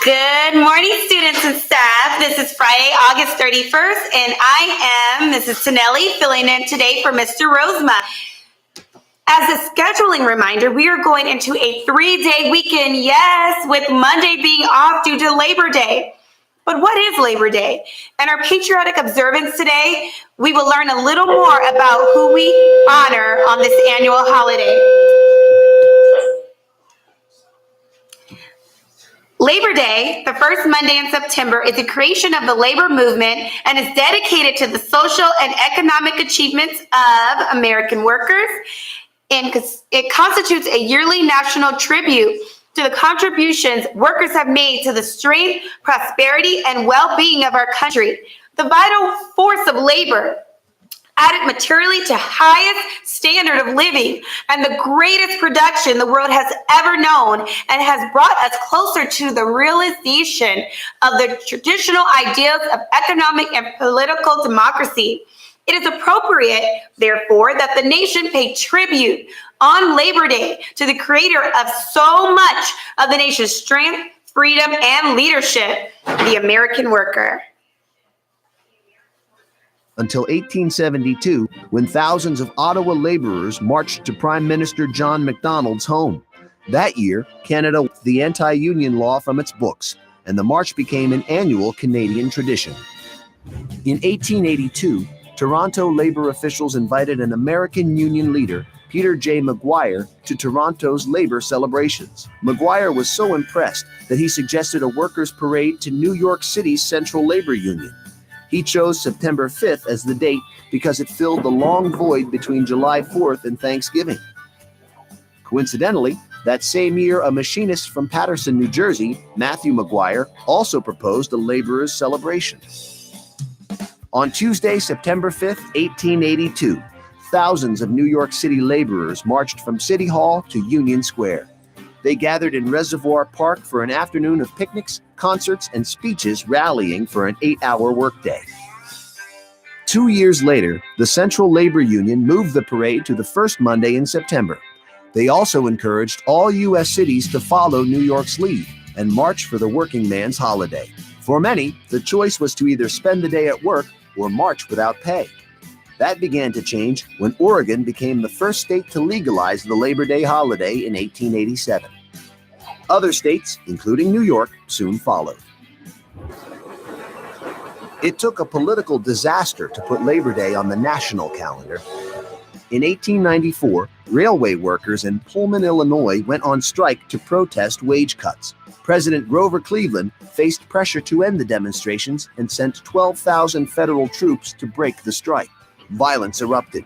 Good morning, students and staff. This is Friday, August 31st, and I am Mrs. Tonelli, filling in today for Mr. Rosema. As a scheduling reminder, we are going into a 3-day weekend, yes, with Monday being off due to Labor Day. But what is Labor Day? In our patriotic observance today, we will learn a little more about who we honor on this annual holiday. Labor Day, the first Monday in September, is the creation of the labor movement and is dedicated to the social and economic achievements of American workers. And it constitutes a yearly national tribute to the contributions workers have made to the strength, prosperity, and well-being of our country. The vital force of labor added materially to highest standard of living and the greatest production the world has ever known, and has brought us closer to the realization of the traditional ideas of economic and political democracy. It is appropriate, therefore, that the nation pay tribute on Labor Day to the creator of so much of the nation's strength, freedom, and leadership, the American worker. Until 1872, when thousands of Ottawa laborers marched to Prime Minister John Macdonald's home. That year, Canada took the anti-union law from its books, and the march became an annual Canadian tradition. In 1882, Toronto labor officials invited an American union leader, Peter J. Maguire, to Toronto's labor celebrations. Maguire was so impressed that he suggested a workers' parade to New York City's Central Labor Union. He chose September 5th as the date because it filled the long void between July 4th and Thanksgiving. Coincidentally, that same year, a machinist from Paterson, New Jersey, Matthew Maguire, also proposed a laborers' celebration. On Tuesday, September 5th, 1882, thousands of New York City laborers marched from City Hall to Union Square. They gathered in Reservoir Park for an afternoon of picnics, concerts, and speeches rallying for an 8-hour workday. 2 years later, the Central Labor Union moved the parade to the first Monday in September. They also encouraged all U.S. cities to follow New York's lead and march for the working man's holiday. For many, the choice was to either spend the day at work or march without pay. That began to change when Oregon became the first state to legalize the Labor Day holiday in 1887. Other states, including New York, soon followed. It took a political disaster to put Labor Day on the national calendar. In 1894, railway workers in Pullman, Illinois went on strike to protest wage cuts. President Grover Cleveland faced pressure to end the demonstrations and sent 12,000 federal troops to break the strike. Violence erupted.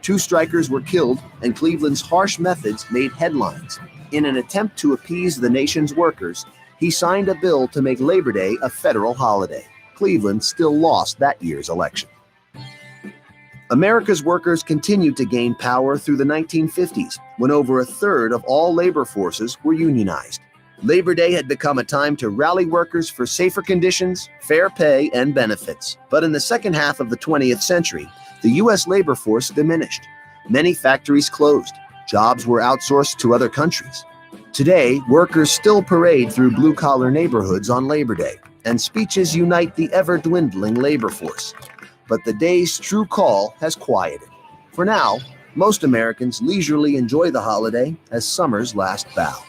2 strikers were killed, and Cleveland's harsh methods made headlines. In an attempt to appease the nation's workers, he signed a bill to make Labor Day a federal holiday. Cleveland still lost that year's election. America's workers continued to gain power through the 1950s, when over a third of all labor forces were unionized. Labor Day had become a time to rally workers for safer conditions, fair pay, and benefits. But in the second half of the 20th century, the U.S. labor force diminished. Many factories closed. Jobs were outsourced to other countries. Today, workers still parade through blue-collar neighborhoods on Labor Day, and speeches unite the ever-dwindling labor force. But the day's true call has quieted. For now, most Americans leisurely enjoy the holiday as summer's last bow.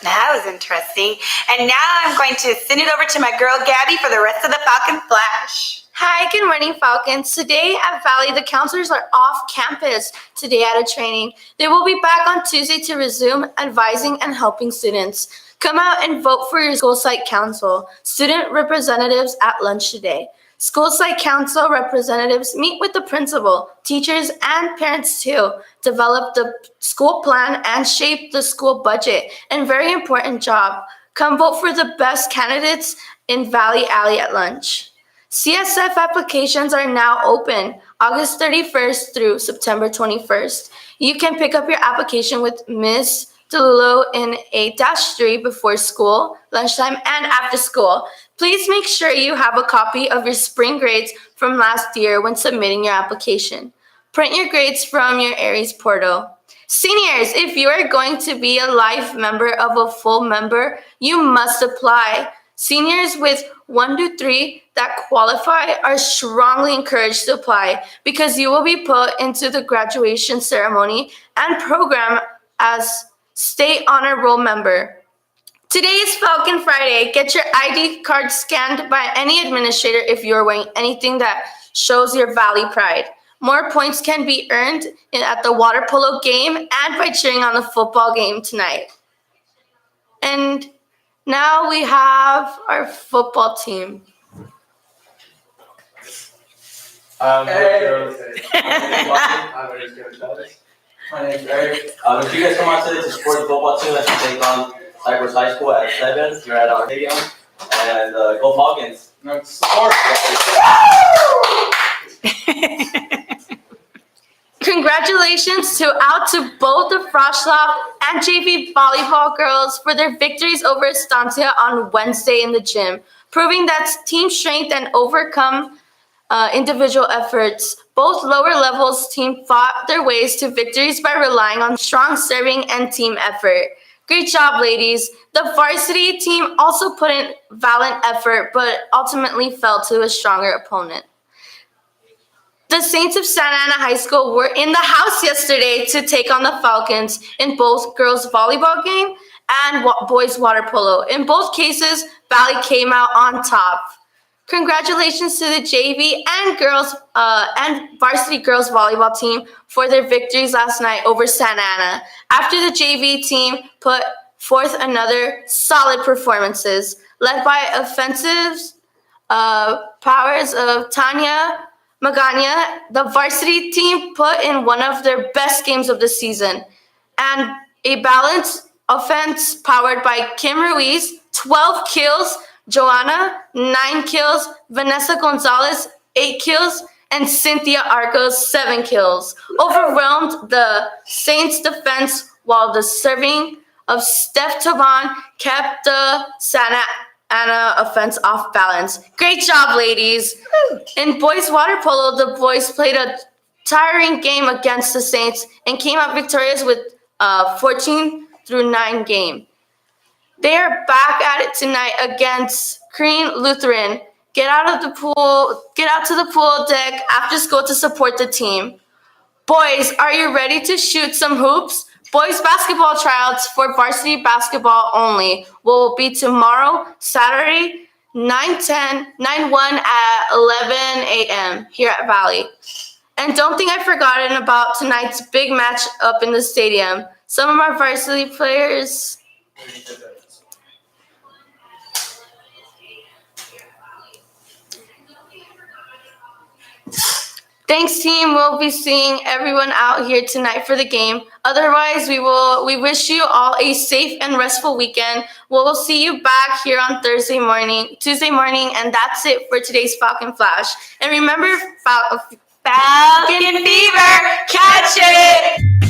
That was interesting. And now I'm going to send it over to my girl Gabby for the rest of the Falcon Flash. Hi, good morning, Falcons. Today at Valley, the counselors are off campus today at a training. They will be back on Tuesday to resume advising and helping students. Come out and vote for your school site council. Student representatives at lunch today. School site council representatives meet with the principal, teachers, and parents to develop the school plan and shape the school budget. And very important job, come vote for the best candidates in Valley Alley at lunch. CSF applications are now open August 31st through September 21st. You can pick up your application with Ms. DeLulo in A-3 before school, lunchtime, and after school. Please make sure you have a copy of your spring grades from last year when submitting your application. Print your grades from your Aries portal. Seniors, if you are going to be a life member of a full member, you must apply. Seniors with 1 to 3 that qualify are strongly encouraged to apply because you will be put into the graduation ceremony and program as State Honor Roll member. Today is Falcon Friday. Get your ID card scanned by any administrator if you're wearing anything that shows your Valley pride. More points can be earned at the water polo game and by cheering on the football game tonight. And now we have our football team. My name's Eric. If you guys come out today to support the football team that's take on Cypress High School at 7, you're at our stadium. And go Falcons. Support. Congratulations to both the Froschlauf and JV volleyball girls for their victories over Estancia on Wednesday in the gym, proving that team strength and overcome individual efforts. Both lower levels team fought their ways to victories by relying on strong serving and team effort. Great job, ladies. The varsity team also put in valiant effort, but ultimately fell to a stronger opponent. The Saints of Santa Ana High School were in the house yesterday to take on the Falcons in both girls volleyball game and boys water polo. In both cases, Valley came out on top. Congratulations to the JV and girls and varsity girls volleyball team for their victories last night over Santa Ana. After the JV team put forth another solid performances, led by offensive powers of Tanya Magana, the varsity team put in one of their best games of the season, and a balanced offense powered by Kim Ruiz, 12 kills, Joanna, 9 kills. Vanessa Gonzalez, 8 kills. And Cynthia Arcos, 7 kills. Overwhelmed the Saints' defense while the serving of Steph Tavan kept the Santa Ana offense off balance. Great job, ladies. In boys water polo, the boys played a tiring game against the Saints and came out victorious with 14-9 game. They are back at it tonight against Green Lutheran. Get out to the pool deck after school to support the team. Boys, are you ready to shoot some hoops? Boys basketball tryouts for varsity basketball only will be tomorrow, Saturday, 9-1 at 11 a.m. here at Valley. And don't think I've forgotten about tonight's big match up in the stadium. Some of our varsity players... Thanks, team. We'll be seeing everyone out here tonight for the game. Otherwise, we wish you all a safe and restful weekend. We'll see you back here on Tuesday morning, and that's it for today's Falcon Flash. And remember, Falcon Fever, catch it!